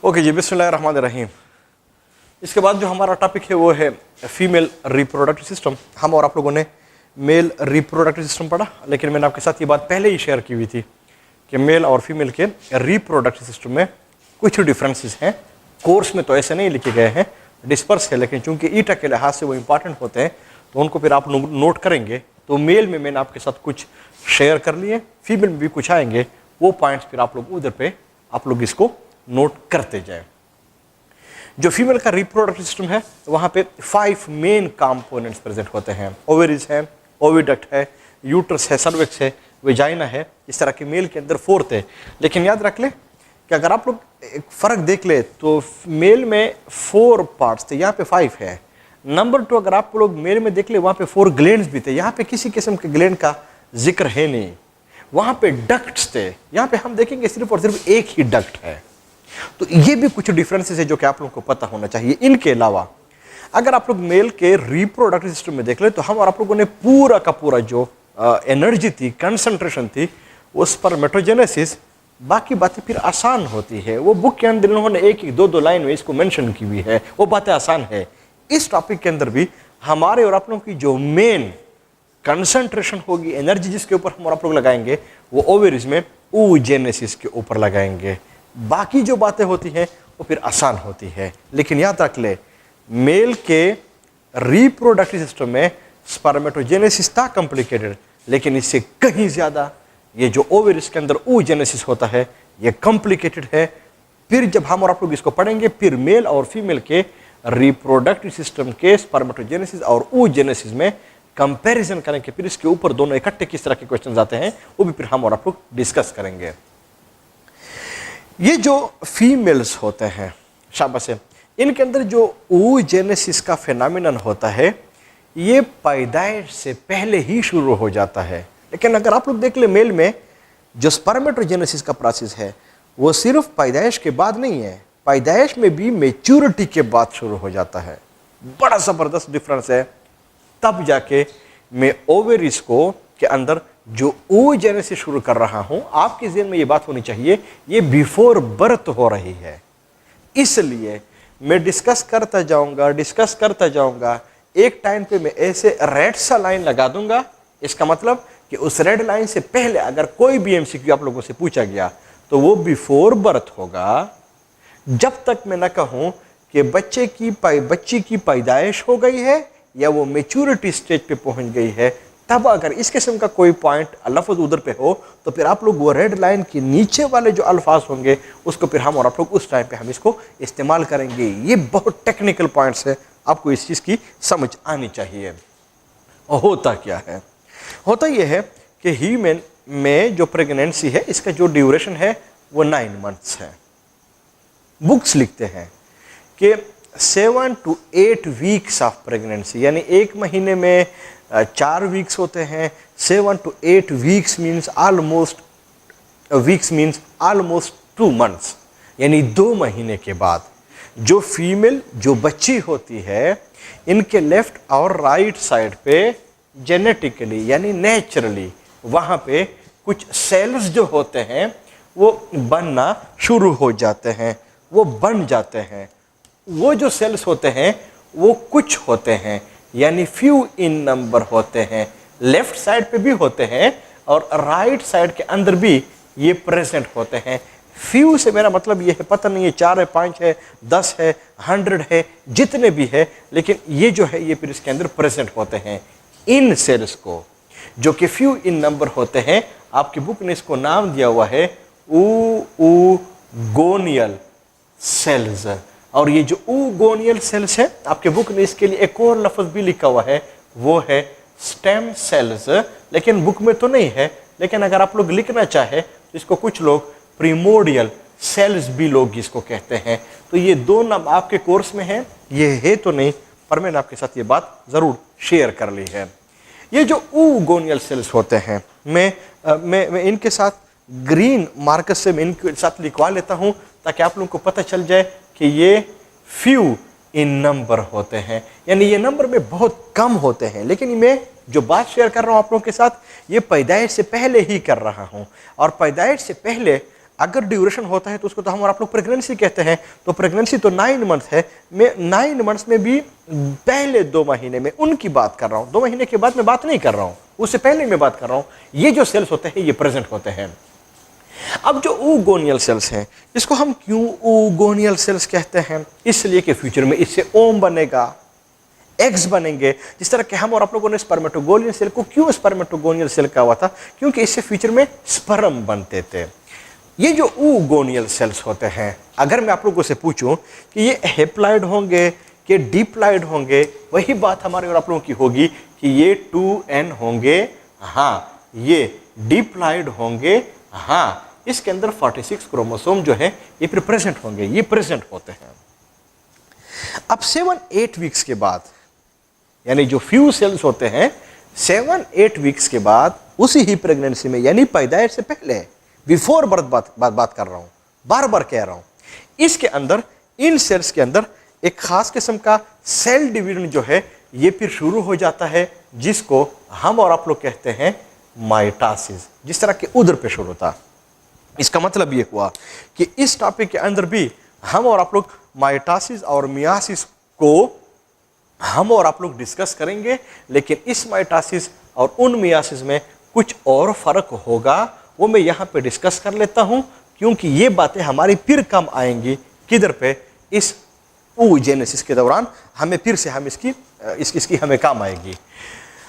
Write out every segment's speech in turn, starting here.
Okay जी, बिस्मिल्लाहिर्रहमानिर्रहीम। इसके बाद जो हमारा टॉपिक है वो है फीमेल रिप्रोडक्टिव सिस्टम। हम और आप लोगों ने मेल रिप्रोडक्टिव सिस्टम पढ़ा, लेकिन मैंने आपके साथ ये बात पहले ही शेयर की हुई थी कि मेल और फीमेल के रिप्रोडक्टिव सिस्टम में कुछ डिफरेंसेस हैं। कोर्स में तो ऐसे नहीं लिखे गए हैं, डिस्पर्स है, लेकिन चूंकि ईटा के लिहाज से वो इंपॉर्टेंट होते हैं तो उनको फिर आप नोट करेंगे। तो मेल में मैंने आपके साथ कुछ शेयर कर लिए, फीमेल में भी कुछ आएंगे, वो पॉइंट्स फिर आप लोग उधर पे आप लोग इसको नोट करते जाएं। जो फीमेल का रिप्रोडक्टिव सिस्टम है वहां पे 5 मेन कंपोनेंट्स प्रेजेंट होते हैं। ओवरीज है, ओविडक्ट है, यूट्रस है, सर्विक्स है, वेजाइना है। इस तरह के मेल के अंदर 4 है। लेकिन याद रख ले कि अगर आप लोग एक फ़र्क देख ले तो मेल में 4 पार्ट्स थे, यहाँ पे 5 है। नंबर 2, अगर आप लोग मेल में देख ले वहाँ पे 4 ग्लैंड्स भी थे, यहाँ पे किसी किस्म के ग्लैंड का जिक्र है नहीं। वहाँ पे डक्ट्स थे, यहाँ पे हम देखेंगे सिर्फ और सिर्फ एक ही डक्ट है। तो ये भी कुछ डिफरेंसेस है जो कि आप लोगों को पता होना चाहिए। इनके अलावा अगर आप लोग मेल के रिप्रोडक्टिव सिस्टम में देख ले तो हम और आप लोगों ने पूरा का पूरा जो एनर्जी थी, कंसंट्रेशन थी, वो स्पर्मेटोजेनेसिस, बाकी बातें फिर आसान होती है। वो बुक के अंदर इन्होंने एक एक 2-2 लाइन में इसको मेंशन की हुई है, वो बातें आसान है। इस टॉपिक के अंदर भी हमारे और आप लोगों की जो मेन कंसंट्रेशन होगी, एनर्जी जिसके ऊपर हम और आप लोग लगाएंगे, वो ओवेरीज में oogenesis के ऊपर लगाएंगे। बाकी जो बातें होती हैं वो फिर आसान होती है। लेकिन याद रख ले, मेल के रिप्रोडक्टिव सिस्टम में स्पर्मेटोजेनेसिस था कॉम्प्लिकेटेड, लेकिन इससे कहीं ज्यादा ये जो ओवेरीज के अंदर oogenesis होता है ये कॉम्प्लिकेटेड है। फिर जब हम और आप लोग इसको पढ़ेंगे, फिर मेल और फीमेल के रिप्रोडक्टिव सिस्टम के स्पर्मेटोजेनेसिस और oogenesis में कंपैरिजन करेंगे, फिर इसके ऊपर दोनों इकट्ठे किस तरह के क्वेश्चन आते हैं वो भी फिर हम और आप लोग डिस्कस करेंगे। ये जो फीमेल्स होते हैं, शाबाश है, इनके अंदर जो oogenesis का फिनोमिनन होता है ये पैदाइश से पहले ही शुरू हो जाता है। लेकिन अगर आप लोग देख ले, मेल में जो स्पर्मेटोजेनेसिस का प्रोसेस है वो सिर्फ पैदाइश के बाद नहीं है, पैदाइश में भी मैच्योरिटी के बाद शुरू हो जाता है। बड़ा जबरदस्त डिफरेंस है। तब जाके मैं ओवेरीज को के अंदर जो oogenesis शुरू कर रहा हूं, आपके ज़हन में ये बात होनी चाहिए ये बिफोर बर्थ हो रही है। इसलिए मैं डिस्कस करता जाऊंगा। एक टाइम पे मैं ऐसे रेड सा लाइन लगा दूंगा। इसका मतलब कि उस रेड लाइन से पहले अगर कोई भी एमसीक्यू आप लोगों से पूछा गया तो वो बिफोर बर्थ होगा। जब तक मैं न कहूं कि बच्ची की पैदाइश हो गई है या वो मैच्योरिटी स्टेज पे पहुंच गई है, तब अगर इस किस्म का कोई पॉइंट लफ्ज उधर पे हो तो फिर आप लोग वो रेड लाइन के नीचे वाले जो अल्फाज होंगे उसको फिर हम और आप लोग उस टाइम पे हम इसको इस्तेमाल करेंगे। ये बहुत टेक्निकल पॉइंट्स है, आपको इस चीज़ की समझ आनी चाहिए। होता क्या है? होता यह है कि ह्यूमन में जो प्रेगनेंसी है इसका जो ड्यूरेशन है वो 9 मंथ्स है। बुक्स लिखते हैं कि 7 to 8 वीक्स ऑफ प्रेगनेंसी, यानी 1 महीने में 4 वीक्स होते हैं। 7 to 8 weeks means almost 2 months, यानी 2 महीने के बाद जो फीमेल जो बच्ची होती है, इनके लेफ्ट और राइट साइड पे जेनेटिकली यानी नेचुरली वहाँ पे कुछ सेल्स जो होते हैं वो बनना शुरू हो जाते हैं, वो बन जाते हैं। वो जो सेल्स होते हैं वो कुछ होते हैं, यानी फ्यू इन नंबर होते हैं। लेफ्ट साइड पे भी होते हैं और राइट साइड के अंदर भी ये प्रेजेंट होते हैं। फ्यू से मेरा मतलब ये है, पता नहीं है 4 है, 5 है, 10 है, 100 है, जितने भी है, लेकिन ये जो है ये फिर इसके अंदर प्रेजेंट होते हैं। इन सेल्स को जो कि फ्यू इन नंबर होते हैं, आपकी बुक ने इसको नाम दिया हुआ है oogoneal सेल्स। और ये जो oogoneal सेल्स है, आपके बुक ने इसके लिए एक और लफ्ज भी लिखा हुआ है, वो है स्टेम सेल्स। लेकिन बुक में तो नहीं है, लेकिन अगर आप लोग लिखना चाहे तो इसको कुछ लोग प्रीमोडियल सेल्स भी लोग इसको कहते हैं। तो ये 2 नाम आपके कोर्स में है, ये है तो नहीं, पर मैंने आपके साथ ये बात ज़रूर शेयर कर ली है। ये जो oogoneal सेल्स होते हैं, मैं इनके साथ ग्रीन मार्कर से मैं इनके साथ लिखवा लेता हूँ ताकि आप लोगों को पता चल जाए कि ये फ्यू इन नंबर होते हैं, यानी ये नंबर में बहुत कम होते हैं। लेकिन मैं जो बात शेयर कर रहा हूँ आप लोगों के साथ, ये पैदाइश से पहले ही कर रहा हूँ। और पैदाइश से पहले अगर ड्यूरेशन होता है तो उसको तो हम और आप लोग प्रेगनेंसी कहते हैं। तो प्रेगनेंसी तो 9 मंथ है, मैं 9 मंथ्स में भी पहले 2 महीने में उनकी बात कर रहा हूँ, 2 महीने के बाद मैं बात नहीं कर रहा हूँ, उससे पहले मैं बात कर रहा हूँ। ये जो सेल्स होते हैं ये प्रेजेंट होते हैं। अब जो oogoneal सेल्स हैं, इसको हम क्यों oogoneal सेल्स कहते हैं? इसलिए कि फ्यूचर में इससे ओम बनेगा, एग्स बनेंगे। जिस तरह के हम और आप लोगों ने स्पर्मेटोगोनियल सेल को क्यों स्पर्मेटोगोनियल सेल कहा हुआ था? क्योंकि इससे फ्यूचर में स्पर्म बनते थे। ये जो oogoneal सेल्स होते हैं, अगर मैं आप लोगों से पूछूं कि ये हेप्लॉइड होंगे कि डिप्लॉइड होंगे, वही बात हमारे और आप लोगों की होगी कि ये 2n होंगे, हाँ, ये डिप्लॉइड होंगे, हाँ, इसके अंदर 46 क्रोमोसोम जो है ये फिर प्रेजेंट होंगे, ये प्रेजेंट होते हैं। अब 7-8 वीक्स के बाद, यानी जो फ्यू सेल्स होते हैं 7-8 वीक्स के बाद, उसी ही प्रेगनेंसी में, यानी पैदाइश से पहले, बिफोर बर्थ बात कर रहा हूं, बार बार कह रहा हूं, इसके अंदर, इन सेल्स के अंदर एक खास किस्म का सेल डिवीजन जो है ये फिर शुरू हो जाता है, जिसको हम और आप लोग कहते हैं माइटोसिस। जिस तरह के उधर पे शुरू था, इसका मतलब ये हुआ कि इस टॉपिक के अंदर भी हम और आप लोग माइटोसिस और मियासिस को हम और आप लोग डिस्कस करेंगे, लेकिन इस माइटोसिस और उन मियासिस में कुछ और फर्क होगा, वो मैं यहाँ पे डिस्कस कर लेता हूँ, क्योंकि ये बातें हमारी फिर काम आएंगी किधर पे, इस oogenesis के दौरान हमें फिर से हम इसकी हमें काम आएगी।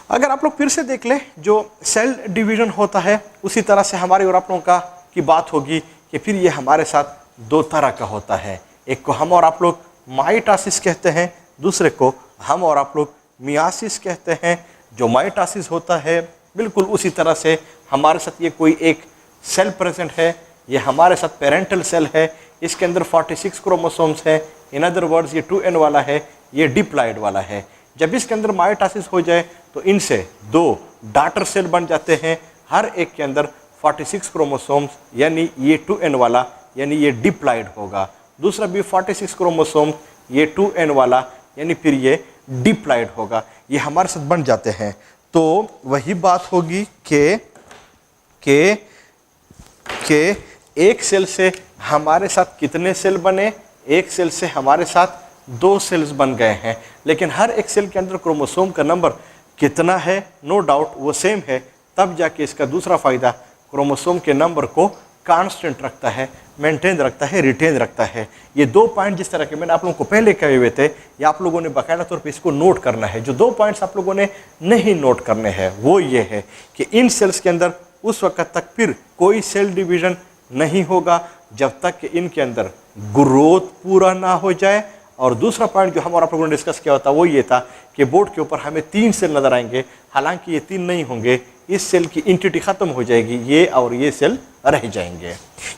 अगर आप लोग फिर से देख लें, जो सेल डिवीजन होता है उसी तरह से हमारे और आप लोगों का की बात होगी कि फिर ये हमारे साथ 2 तरह का होता है। एक को हम और आप लोग माइटोसिस कहते हैं, दूसरे को हम और आप लोग मियासिस कहते हैं। जो माइटोसिस होता है बिल्कुल उसी तरह से हमारे साथ ये कोई एक सेल प्रेजेंट है, ये हमारे साथ पेरेंटल सेल है, इसके अंदर 46 क्रोमोसोम्स है, इन अदर वर्ड्स ये 2n वाला है, ये डिप्लॉइड वाला है। जब इसके अंदर माइटोसिस हो जाए तो इनसे 2 डॉटर सेल बन जाते हैं, हर एक के अंदर 46 क्रोमोसोम्स, यानी ये 2n वाला, यानी ये डिप्लॉइड होगा। दूसरा भी 46 क्रोमोसोम, ये 2n वाला, यानी फिर ये डिप्लॉइड होगा। ये हमारे साथ बन जाते हैं। तो वही बात होगी कि एक सेल से हमारे साथ कितने सेल बने? एक सेल से हमारे साथ 2 सेल्स बन गए हैं, लेकिन हर एक सेल के अंदर क्रोमोसोम का नंबर कितना है? नो डाउट वो सेम है। तब जाके इसका दूसरा फायदा, क्रोमोसोम के नंबर को कांस्टेंट रखता है, मेंटेन रखता है, रिटेन रखता है। ये 2 पॉइंट जिस तरह के मैंने आप लोगों को पहले कहे हुए थे, ये आप लोगों ने बाकायदा तौर पे इसको नोट करना है। जो 2 पॉइंट्स आप लोगों ने नहीं नोट करने हैं वो ये है कि इन सेल्स के अंदर उस वक्त तक फिर कोई सेल डिवीजन नहीं होगा जब तक कि इनके अंदर ग्रोथ पूरा ना हो जाए। और दूसरा पॉइंट जो हम और आप लोगों ने डिस्कस किया होता वो ये था कि बोर्ड के ऊपर हमें 3 सेल नजर आएंगे, हालांकि ये 3 नहीं होंगे, इस सेल की इंटिटी खत्म हो जाएगी, ये और ये सेल रह जाएंगे।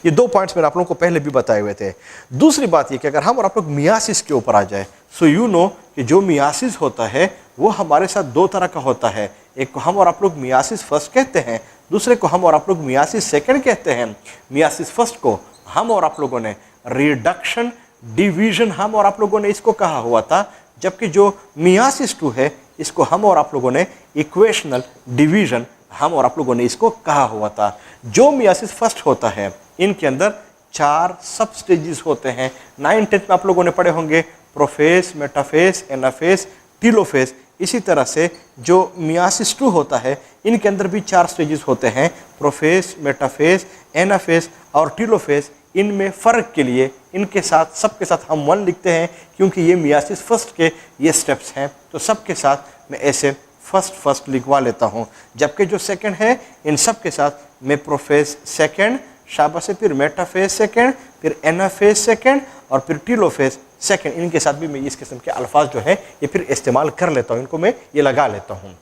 ये 2 पॉइंट्स मैंने आप लोगों को पहले भी बताए हुए थे। दूसरी बात ये कि अगर हम और आप लोग मियासिस के ऊपर आ जाए, सो यू नो कि जो मियासिस होता है वो हमारे साथ 2 तरह का होता है। एक को हम और आप लोग मियासिस फर्स्ट कहते हैं, दूसरे को हम और आप लोग मियासिस सेकंड कहते हैं। मियासिस फर्स्ट को हम और आप लोगों ने रिडक्शन डिवीजन हम और आप लोगों ने इसको कहा हुआ था, जबकि जो मियासिस 2 है इसको हम और आप लोगों ने इक्वेशनल डिवीजन हम और आप लोगों ने इसको कहा हुआ था। जो मियासिस फर्स्ट होता है इनके अंदर 4 सब स्टेजेस होते हैं। 9th-10th में आप लोगों ने पढ़े होंगे, प्रोफेस, मेटाफेस, एनाफेस, टीलोफेस। इसी तरह से जो मियासिस 2 होता है इनके अंदर भी 4 स्टेजेस होते हैं, प्रोफेस, मेटाफेस, एनाफेस और टीलोफेस। इनमें फ़र्क के लिए इनके साथ सबके साथ हम 1 लिखते हैं, क्योंकि ये मियासिस फर्स्ट के ये स्टेप्स हैं। तो सबके साथ मैं ऐसे फर्स्ट लिखवा लेता हूँ, जबकि जो सेकंड है इन सब के साथ मैं प्रोफेस सेकंड, शाबाश से फिर मेटाफेस सेकंड, फिर एनाफेस सेकंड और फिर टीलोफेस सेकंड। इनके साथ भी मैं इस किस्म के अल्फाज जो है ये फिर इस्तेमाल कर लेता हूँ, इनको मैं ये लगा लेता हूँ।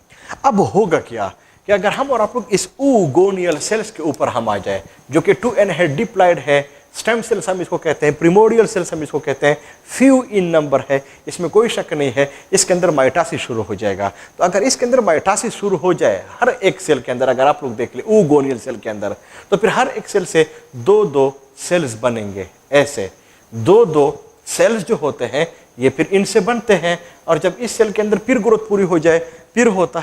अब होगा क्या कि अगर हम और आप लोग इस oogoneal सेल्स के ऊपर हम आ जाए, जो कि 2n है, डिप्लॉइड है, स्टेम सेल्स हम इसको कहते हैं, प्रिमोडियल सेल्स हम इसको कहते हैं, फ्यू इन नंबर है, इसमें कोई शक नहीं है, इसके अंदर माइटोसिस शुरू हो जाएगा। तो अगर इसके अंदर माइटोसिस शुरू हो जाए हर एक सेल के अंदर, अगर आप लोग देख ले oogoneal सेल के अंदर, तो फिर हर एक सेल से 2-2 सेल्स बनेंगे। ऐसे 2-2 सेल्स जो होते हैं ये फिर इनसे बनते हैं, और जब इस सेल के अंदर फिर ग्रोथ पूरी हो जाए, फिर होता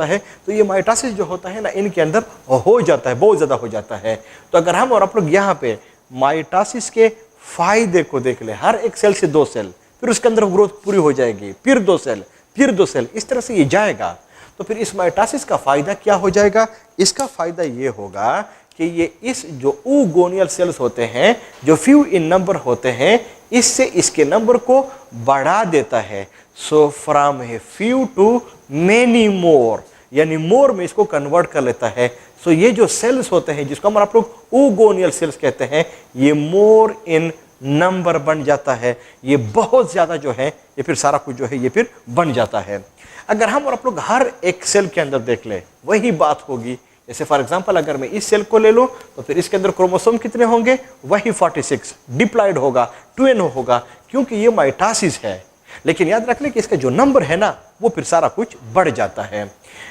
है, तो ये माइटोसिस जो होता है ना इनके अंदर हो जाता है, बहुत ज़्यादा हो जाता है। तो अगर हम और आप लोग यहाँ पे माइटोसिस के फायदे को देख ले। हर एक सेल से 2 सेल, फिर उसके अंदर ग्रोथ पूरी हो जाएगी, फिर 2 सेल, फिर 2 सेल, इस तरह से ये जाएगा। तो फिर इस माइटोसिस का फायदा क्या हो जाएगा? इसका फायदा ये होगा कि ये इस जो oogonal सेल्स होते हैं, जो फ्यू इन नंबर होते हैं, इससे इसके नंबर को बढ़ा देता है। So from a few to many more, यानी मोर में इसको कन्वर्ट कर लेता है। सो ये जो सेल्स होते हैं जिसको हम आप लोग oogonal सेल्स कहते हैं, ये मोर इन नंबर बन जाता है। ये बहुत ज्यादा जो है ये फिर सारा कुछ जो है ये फिर बन जाता है। अगर हम और आप लोग हर एक सेल के अंदर देख ले वही बात होगी। जैसे फॉर एग्जांपल अगर मैं इस सेल को ले लूं तो फिर इसके अंदर क्रोमोसोम कितने होंगे? वही 46 डिप्लॉयड होगा, 2n होगा, क्योंकि ये माइटोसिस है। लेकिन याद रख ले कि इसका जो नंबर है ना वो फिर सारा कुछ बढ़ जाता है।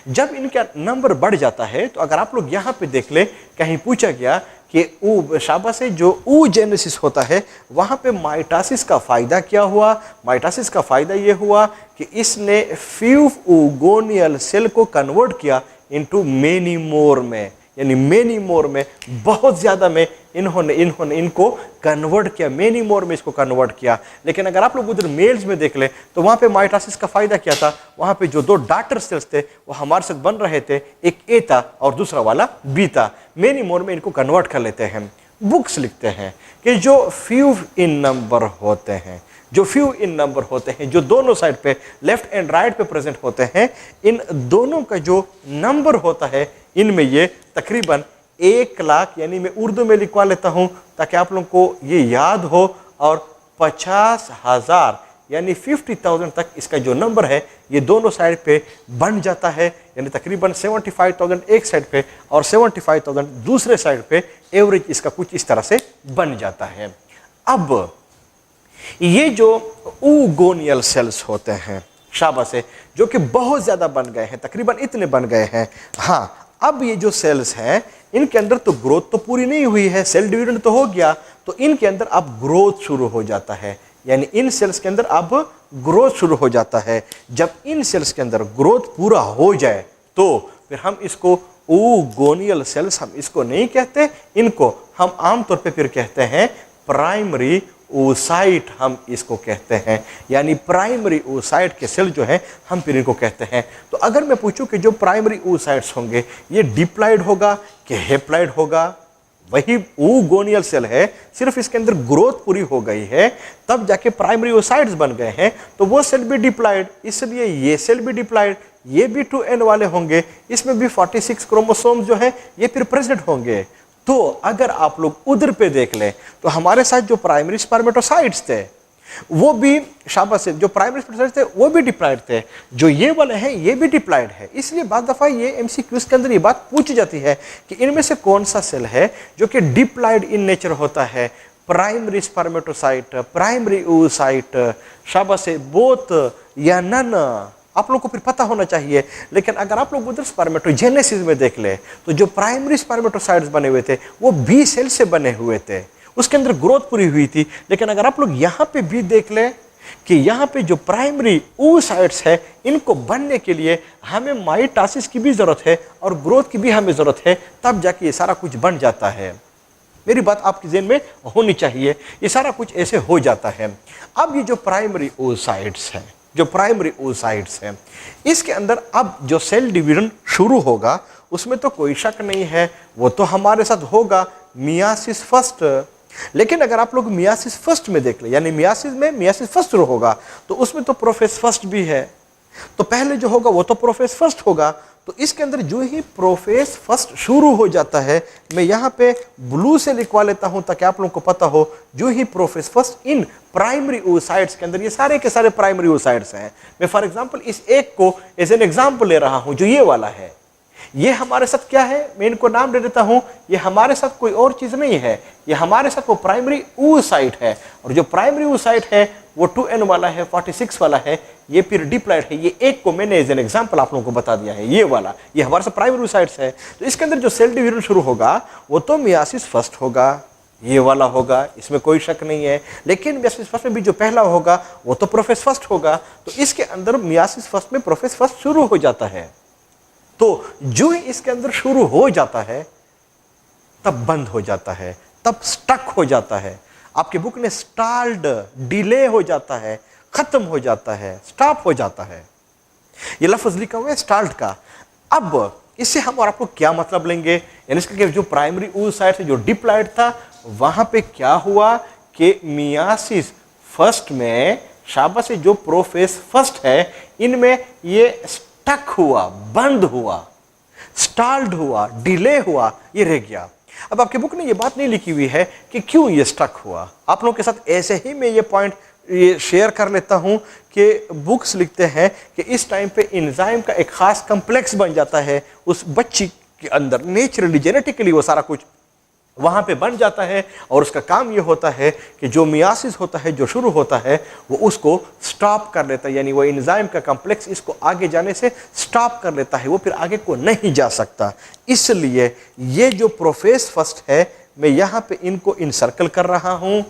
जब इनका नंबर बढ़ जाता है तो अगर आप लोग यहाँ पे देख ले, कहीं पूछा गया कि शाबाश है जो oogenesis होता है वहाँ पे माइटोसिस का फायदा क्या हुआ? माइटोसिस का फायदा ये हुआ कि इसने फ्यू oogonal सेल को कन्वर्ट किया इनटू मेनी मोर में, यानी मेनी मोर में, बहुत ज्यादा में इन्होंने इनको कन्वर्ट किया, मेनी मोर में इसको कन्वर्ट किया। लेकिन अगर आप लोग उधर मेल्स में देख ले तो वहां पे माइटोसिस का फायदा क्या था? वहां पे जो 2 डॉटर सेल्स थे वो हमारे साथ बन रहे थे, एक ए था और दूसरा वाला बी था। मेनी मोर में इनको कन्वर्ट कर लेते हैं। बुक्स लिखते हैं कि जो फ्यू इन नंबर होते हैं, जो फ्यू इन नंबर होते हैं, जो दोनों साइड पे लेफ्ट एंड राइट पे प्रेजेंट होते हैं, इन दोनों का जो नंबर होता है इनमें ये तकरीबन 1 लाख, यानी मैं उर्दू में लिखवा लेता हूं ताकि आप लोगों को ये याद हो, और 50,000 यानी 50,000 तक इसका जो नंबर है ये दोनों साइड पे बन जाता है। यानी तकरीबन 75,000 एक साइड पे और 75,000 दूसरे साइड पे, एवरेज इसका कुछ इस तरह से बन जाता है। अब ये जो oogonal सेल्स होते हैं, शाबाश है, जो कि बहुत ज्यादा बन गए हैं, तकरीबन इतने बन गए हैं। हाँ, अब ये जो सेल्स हैं इनके अंदर तो ग्रोथ तो पूरी नहीं हुई है, सेल डिवीजन तो हो गया, तो इनके अंदर अब ग्रोथ शुरू हो जाता है। यानी इन सेल्स के अंदर अब ग्रोथ शुरू हो जाता है। जब इन सेल्स के अंदर ग्रोथ पूरा हो जाए तो फिर हम इसको oogonal सेल्स हम इसको नहीं कहते, इनको हम आमतौर पे फिर कहते हैं प्राइमरी oocyte, हम इसको कहते हैं। यानी प्राइमरी oocyte के सेल जो है हम फिर इनको कहते हैं। तो अगर मैं पूछूं कि जो प्राइमरी oocytes होंगे ये डिप्लॉयड होगा कि हेप्लॉयड होगा? वही oogonal सेल है, सिर्फ इसके अंदर ग्रोथ पूरी हो गई है तब जाके प्राइमरी oocytes बन गए हैं, तो वो सेल भी डिप्लॉयड, इसलिए ये सेल भी डिप्लॉयड, ये भी 2n वाले होंगे, इसमें भी 46 क्रोमोसोम जो है ये फिर प्रेजेंट होंगे। तो अगर आप लोग उधर पे देख लें तो हमारे साथ जो प्राइमरी स्पर्मेटोसाइट्स थे वो भी, शाबाश, जो प्राइमरी स्पर्मेटोसाइट्स थे वो भी डिप्लॉयड थे, जो ये वाले हैं ये भी डिप्लॉयड है। इसलिए बाद दफा ये एमसीक्यूज के अंदर ये बात पूछी जाती है कि इनमें से कौन सा सेल है जो कि डिप्लॉयड इन नेचर होता है? प्राइमरी स्पर्मेटोसाइट, प्राइमरी oocyte, शाबाश, बोथ या नन, आप लोग को फिर पता होना चाहिए। लेकिन अगर आप लोग उधर स्पर्मेटोजेनेसिस में देख ले तो जो प्राइमरी स्पर्मेटोसाइट्स बने हुए थे वो बी सेल से बने हुए थे, उसके अंदर ग्रोथ पूरी हुई थी। लेकिन अगर आप लोग यहाँ पे भी देख ले कि यहाँ पे जो प्राइमरी oocytes है इनको बनने के लिए हमें माइटोसिस की भी जरूरत है और ग्रोथ की भी हमें जरूरत है, तब जाके ये सारा कुछ बन जाता है। मेरी बात आपकी ज़हन में होनी चाहिए, ये सारा कुछ ऐसे हो जाता है। अब ये जो प्राइमरी oocytes है, जो प्राइमरी oocytes है, इसके अंदर अब जो सेल डिवीजन शुरू होगा उसमें तो कोई शक नहीं है, वो तो हमारे साथ होगा मियासिस फर्स्ट। लेकिन अगर आप लोग मियासिस फर्स्ट में देख ले, यानी मियासिस में मियासिस फर्स्ट शुरू होगा तो उसमें तो प्रोफेस फर्स्ट भी है, तो पहले जो होगा वो तो प्रोफेस फर्स्ट होगा। तो इसके अंदर जो ही प्रोफेस फर्स्ट शुरू हो जाता है, मैं यहाँ पे ब्लू से लिखवा लेता हूँ ताकि आप लोगों को पता हो, जो ही prophase first in primary oocytes के अंदर, ये सारे के सारे प्राइमरी oocytes हैं। मैं फॉर एग्जांपल इस एक को एज एन एग्जांपल ले रहा हूँ, जो ये वाला है, ये हमारे साथ क्या है, मैं इनको नाम दे देता हूं, ये हमारे साथ कोई और चीज नहीं है, ये हमारे साथ वो प्राइमरी oocyte है। और जो प्राइमरी oocyte है वो 2n वाला है, 46 वाला है, ये फिर डिप्लॉयड है। ये एक को मैंने एज एन एग्जांपल आप लोगों को बता दिया है, ये वाला, ये हमारे साथ प्राइमरी oocytes है। तो इसके अंदर जो सेल डिवीजन शुरू होगा वो तो मियासिस फर्स्ट होगा, ये वाला होगा, इसमें कोई शक नहीं है। लेकिन मियासिस फर्स्ट में भी जो पहला होगा वो तो प्रोफेस फर्स्ट होगा, तो इसके अंदर मियासिस फर्स्ट में प्रोफेस फर्स्ट शुरू हो जाता है। तो जो ही इसके अंदर शुरू हो जाता है तब बंद हो जाता है, तब स्टक हो जाता है। आपके बुक ने स्टाल्ड, डिले हो जाता है, खत्म हो जाता है, स्टॉप हो जाता है। ये लफ्ज लिखा हुआ है स्टाल्ड का। अब इससे हम और आपको क्या मतलब लेंगे, यानी इसका जो प्राइमरी oocyte से जो डिप्लॉइड था वहां पे क्या हुआ कि मियासिस फर्स्ट में शाबाश से जो प्रोफेस फर्स्ट है इनमें ये स्टक हुआ, बंद हुआ, स्टाल्ड हुआ, डिले हुआ, ये रह गया। अब आपके बुक ने ये बात नहीं लिखी हुई है कि क्यों ये स्टक हुआ। आप लोगों के साथ ऐसे ही मैं ये पॉइंट ये शेयर कर लेता हूं कि बुक्स लिखते हैं कि इस टाइम पे एंजाइम का एक खास कम्प्लेक्स बन जाता है उस बच्ची के अंदर, नेचुरली जेनेटिकली वो सारा कुछ वहां पे बन जाता है और उसका काम ये होता है कि जो मियासिस होता है, जो शुरू होता है, वो उसको स्टॉप कर लेता है, यानी वो एंजाइम का कम्प्लेक्स इसको आगे जाने से स्टॉप कर लेता है, वो फिर आगे को नहीं जा सकता। इसलिए ये जो प्रोफेस फर्स्ट है मैं यहाँ पे इनको इनसर्कल कर रहा हूँ।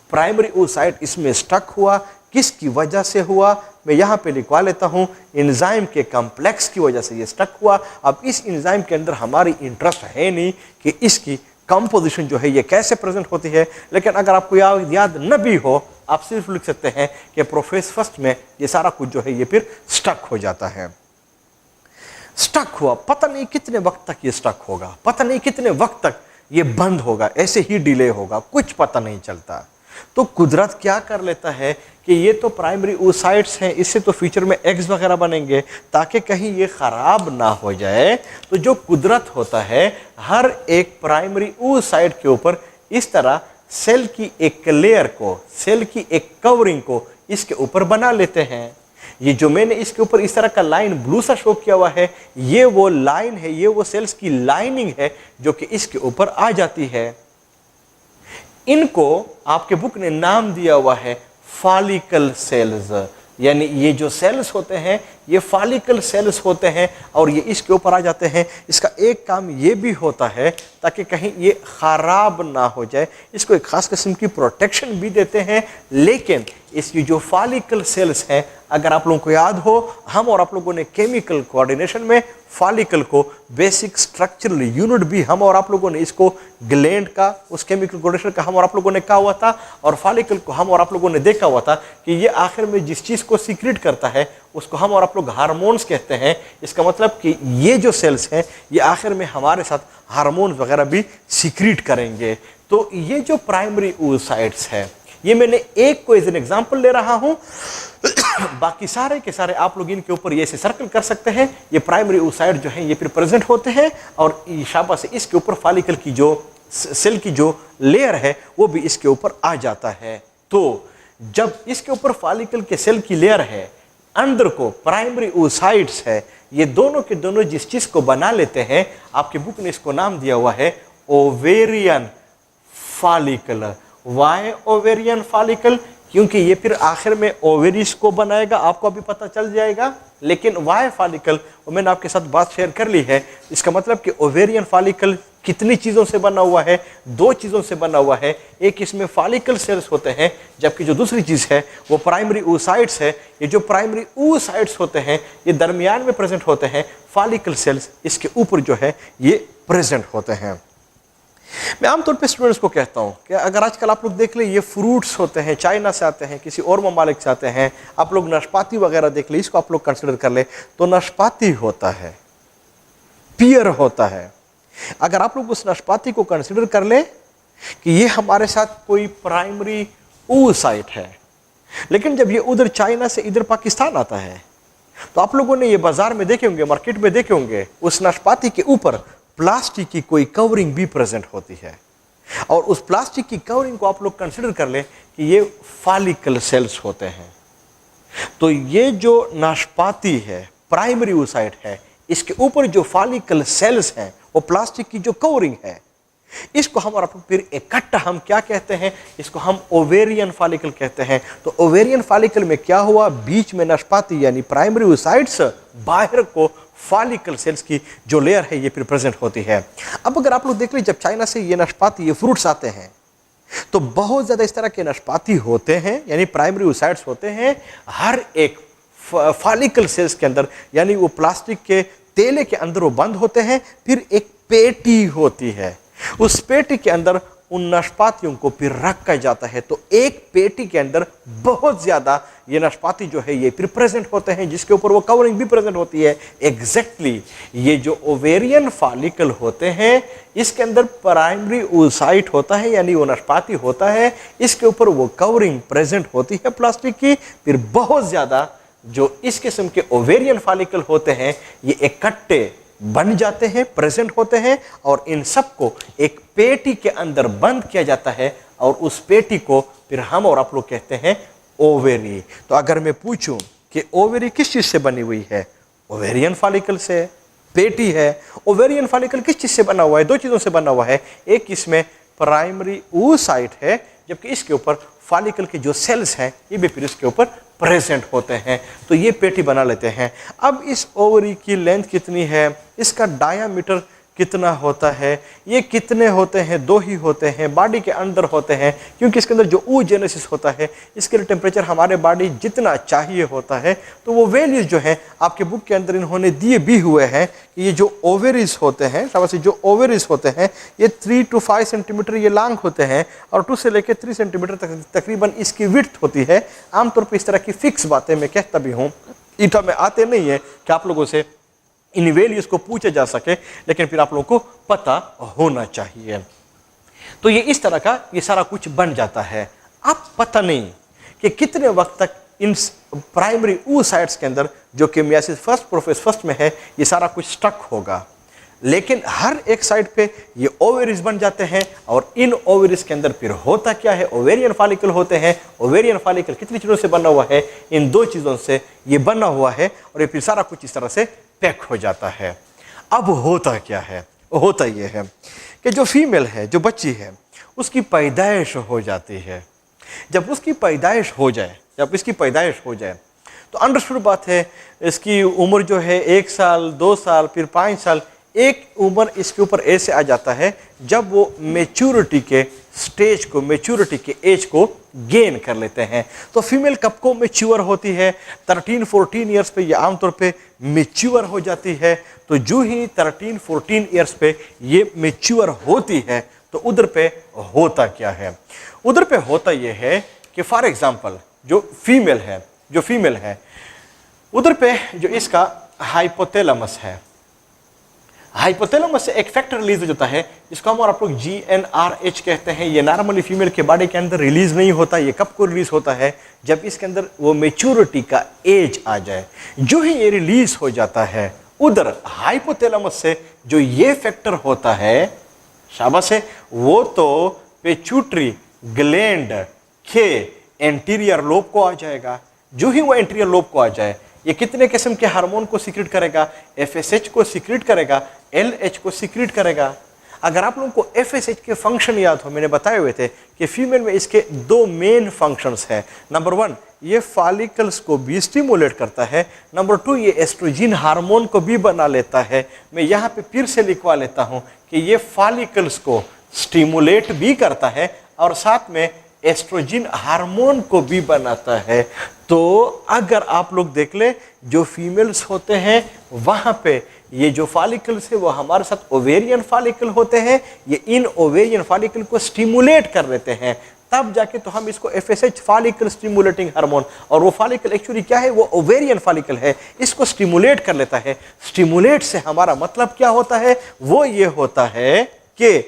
प्राइमरी oocyte इसमें स्टक हुआ, किसकी वजह से हुआ मैं यहाँ पे लिखवा लेता हूँ, एंजाइम के कम्प्लेक्स की वजह से ये स्टक हुआ। अब इस एंजाइम के अंदर हमारी इंटरेस्ट है नहीं कि इसकी कंपोजिशन जो है ये कैसे प्रेजेंट होती है, लेकिन अगर आपको याद न भी हो आप सिर्फ लिख सकते हैं कि प्रोफेस फर्स्ट में ये सारा कुछ जो है ये फिर स्टक हो जाता है। स्टक हुआ, पता नहीं कितने वक्त तक ये स्टक होगा, पता नहीं कितने वक्त तक ये बंद होगा, ऐसे ही डिले होगा, कुछ पता नहीं चलता। तो कुदरत क्या कर लेता है कि ये तो प्राइमरी oocytes हैं, इससे तो फ्यूचर में एग्स वगैरह बनेंगे, ताकि कहीं ये ख़राब ना हो जाए। तो जो कुदरत होता है हर एक प्राइमरी oocyte के ऊपर इस तरह सेल की एक लेयर को, सेल की एक कवरिंग को इसके ऊपर बना लेते हैं। ये जो मैंने इसके ऊपर इस तरह का लाइन ब्लू सा शो किया हुआ है, ये वो लाइन है, ये वो सेल्स की लाइनिंग है जो कि इसके ऊपर आ जाती है। इनको आपके बुक ने नाम दिया हुआ है फॉलिकल सेल्स, यानी ये जो सेल्स होते हैं ये फॉलिकल सेल्स होते हैं और ये इसके ऊपर आ जाते हैं। इसका एक काम ये भी होता है ताकि कहीं ये ख़राब ना हो जाए, इसको एक ख़ास किस्म की प्रोटेक्शन भी देते हैं। लेकिन इसकी जो फॉलिकल सेल्स हैं, अगर आप लोगों को याद हो, हम और आप लोगों ने केमिकल कोऑर्डिनेशन में फॉलिकल को बेसिक स्ट्रक्चरल यूनिट भी हम और आप लोगों ने इसको ग्लैंड का, उस केमिकल कोऑर्डिनेशन का हम और आप लोगों ने कहा हुआ था, और फॉलिकल को हम और आप लोगों ने देखा हुआ था कि ये आखिर में जिस चीज़ को सीक्रेट करता है उसको हम और आप लोग हार्मोन्स कहते हैं। इसका मतलब कि ये जो सेल्स हैं ये आखिर में हमारे साथ हार्मोन्स वगैरह भी सीक्रेट करेंगे। तो ये जो प्राइमरी oocytes है, ये मैंने एक को एज एन एग्जांपल ले रहा हूं, बाकी सारे के सारे आप लोग इनके ऊपर ये से सर्कल कर सकते हैं। ये प्राइमरी oocyte जो है ये फिर प्रेजेंट होते हैं और शाबाश से इसके ऊपर फॉलिकल की जो सेल की जो लेयर है वो भी इसके ऊपर आ जाता है। तो जब इसके ऊपर फॉलिकल के सेल की लेयर है, अंदर को प्राइमरी oocytes है, ये दोनों के दोनों जिस चीज को बना लेते हैं, आपके बुक ने इसको नाम दिया हुआ है ovarian follicle. Why ovarian follicle? क्योंकि ये फिर आखिर में ओवेरिस को बनाएगा, आपको अभी पता चल जाएगा। लेकिन वाई फॉलिकल, वो मैंने आपके साथ बात शेयर कर ली है। इसका मतलब कि ओवेरियन फॉलिकल कितनी चीज़ों से बना हुआ है? दो चीज़ों से बना हुआ है। एक इसमें फॉलिकल सेल्स होते हैं, जबकि जो दूसरी चीज़ है वो प्राइमरी oocytes है। ये जो प्राइमरी oocytes होते हैं ये दरमियान में प्रेजेंट होते हैं, फॉलिकल सेल्स इसके ऊपर जो है ये प्रेजेंट होते हैं। मैं आमतौर पे स्टूडेंट्स को कहता हूँ कि अगर आजकल आप लोग देख ले, ये फ्रूट्स होते हैं, चाइना से आते हैं, किसी और ममालिक से आते हैं, आप लोग नाशपाती वगैरह देख ले, इसको आप लोग कंसिडर कर ले, तो नाशपाती होता है, पियर होता है। अगर आप लोग उस नाशपाती को कंसिडर कर ले कि ये हमारे साथ कोई प्राइमरी oocyte है, लेकिन जब ये उधर चाइना से इधर पाकिस्तान आता है तो आप लोगों ने ये बाजार में देखे होंगे, मार्केट में देखे होंगे, उस नाशपाती के ऊपर प्लास्टिक की कोई कवरिंग भी प्रेजेंट होती है। और उस प्लास्टिक की कवरिंग को आप लोग कंसिडर कर ले कि ये फॉलिकल सेल्स होते हैं। तो ये जो नाशपाती है, प्राइमरी oocyte है, इसके ऊपर जो फॉलिकल सेल्स हैं, वो प्लास्टिक की जो कवरिंग है, इसको हम और आप फिर इकट्ठा हम क्या कहते हैं? इसको हम ओवेरियन फॉलिकल कहते हैं। तो ओवेरियन फॉलिकल में क्या हुआ? बीच में नाशपाती यानी प्राइमरी oocytes, बाहर को फॉलिकल सेल्स की जो लेयर है ये फिर प्रेजेंट होती है। अब अगर आप लोग देख लीजिए, जब चाइना से ये नाशपाती, ये फ्रूट्स आते हैं तो बहुत ज़्यादा इस तरह के नाशपाती होते हैं, यानी प्राइमरी oocytes होते हैं हर एक फॉलिकल सेल्स के अंदर, यानी वो प्लास्टिक के तेले के अंदर वो बंद होते हैं। फिर एक पेटी होती है, उस पेटी के अंदर उन नाशपातियों को फिर रखा जाता है। तो एक पेटी के अंदर बहुत ज़्यादा ये नाशपाती जो है ये फिर प्रेजेंट होते हैं, जिसके ऊपर वो कवरिंग भी प्रेजेंट होती है। एग्जैक्टली ये जो ओवेरियन फॉलिकल होते हैं इसके अंदर प्राइमरी oocyte होता है, यानी वो नाशपाती होता है, इसके ऊपर वो कवरिंग प्रेजेंट होती है प्लास्टिक की। फिर बहुत ज़्यादा जो इस किस्म के ओवेरियन फॉलिकल होते हैं ये इकट्ठे बन जाते हैं, प्रेजेंट होते हैं, और इन सबको एक पेटी के अंदर बंद किया जाता है, और उस पेटी को फिर हम और आप लोग कहते हैं ओवेरी। तो अगर मैं पूछूं कि ओवेरी किस चीज से बनी हुई है, ओवेरियन फॉलिकल से। पेटी है, ओवेरियन फॉलिकल किस चीज से बना हुआ है, दो चीजों से बना हुआ है। एक इसमें प्राइमरी oocyte है, जबकि इसके ऊपर फॉलिकल के जो सेल्स हैं ये भी फिर इसके ऊपर प्रेजेंट होते हैं। तो ये पेटी बना लेते हैं। अब इस ओवरी की लेंथ कितनी है, इसका डायामीटर कितना होता है, ये कितने होते हैं, दो ही होते हैं, बॉडी के अंदर होते हैं, क्योंकि इसके अंदर जो oogenesis होता है इसके लिए टेम्परेचर हमारे बॉडी जितना चाहिए होता है। तो वो वैल्यूज जो है आपके बुक के अंदर इन्होंने दिए भी हुए हैं कि ये जो ओवेरीज होते हैं, शाबाश, जो ओवेरीज होते हैं ये 3 to 5 सेंटीमीटर ये लॉन्ग होते हैं, और 2 से लेकर 3 सेंटीमीटर तक तकरीबन इसकी विड्थ होती है। आमतौर पर इस तरह की फिक्स बातें मैं कहता भी हूँ, ईटा में आते नहीं है कि आप लोगों से इन वैल्यूज को पूछा जा सके, लेकिन फिर आप लोगों को पता होना चाहिए। तो ये इस तरह का ये सारा कुछ बन जाता है। अब पता नहीं कि कितने वक्त तक इन प्राइमरी oocytes के अंदर जो कि मियासिस फर्स्ट प्रोफेज फर्स्ट में है ये सारा कुछ स्टक होगा, लेकिन हर एक साइड पे ये ओवेरीज बन जाते हैं, और इन ओवेरीज के अंदर फिर होता क्या है, ओवेरियन फॉलिकल होते हैं। ओवेरियन फॉलिकल कितनी चीज़ों से बना हुआ है, इन दो चीज़ों से ये बना हुआ है, और ये फिर सारा कुछ इस तरह से पैक हो जाता है। अब होता क्या है, होता ये है कि जो फीमेल है, जो बच्ची है, उसकी पैदाइश हो जाती है। जब उसकी पैदाइश हो जाए, जब इसकी पैदाइश हो जाए तो अंडरस्टूड बात है, इसकी उम्र जो है 1 साल, 2 साल, फिर 5 साल, एक उम्र इसके ऊपर ऐसे आ जाता है जब वो मेच्योरिटी के स्टेज को, मेच्योरिटी के एज को गेन कर लेते हैं। तो फीमेल कब को मेच्योर होती है, 13-14 ईयर्स पे ये आमतौर पे मेच्योर हो जाती है। तो जो ही 13-14 ईयर्स पे ये मेच्योर होती है तो उधर पे होता क्या है, उधर पे होता ये है कि फॉर एग्जांपल जो फीमेल है उधर पे जो इसका हाइपोथैलेमस है, हाइपोथैलेमस से एक फैक्टर रिलीज हो जाता है जिसको हम और आप लोग GnRH कहते हैं। ये नॉर्मली फीमेल के बॉडी के अंदर रिलीज नहीं होता। ये कब को रिलीज होता है, जब इसके अंदर वो मेच्योरिटी का एज आ जाए। जो ही ये रिलीज हो जाता है उधर हाइपोथैलेमस से जो ये फैक्टर होता है, शाबाश है, वो तो पिट्यूटरी ग्लैंड के एंटीरियर लोब को आ जाएगा। जो ही वो एंटीरियर लोब को आ जाए ये कितने किस्म के हार्मोन को सीक्रेट करेगा, FSH को सीक्रेट करेगा, LH को सीक्रेट करेगा। अगर आप लोगों को FSH के फंक्शन याद हो, मैंने बताए हुए थे कि फीमेल में इसके 2 मेन फंक्शंस हैं। नंबर 1 ये फॉलिकल्स को भी स्टिमुलेट करता है, नंबर 2 ये एस्ट्रोजन हार्मोन को भी बना लेता है। मैं यहाँ पे फिर से लिखवा लेता हूँ कि ये फॉलिकल्स को स्टिमुलेट भी करता है और साथ में एस्ट्रोजन हार्मोन को भी बनाता है। तो अगर आप लोग देख ले, जो फीमेल्स होते हैं वहां पे ये जो फॉलिकल्स है वो हमारे साथ ओवेरियन फॉलिकल होते हैं, ये इन ओवेरियन फॉलिकल को स्टिमुलेट कर लेते हैं, तब जाके तो हम इसको FSH फॉलिकल स्टिमुलेटिंग हार्मोन, और वो फॉलिकल एक्चुअली क्या है, वो ओवेरियन फॉलिकल है, इसको स्टिमुलेट कर लेता है। स्टिमुलेट से हमारा मतलब क्या होता है, वो ये होता है कि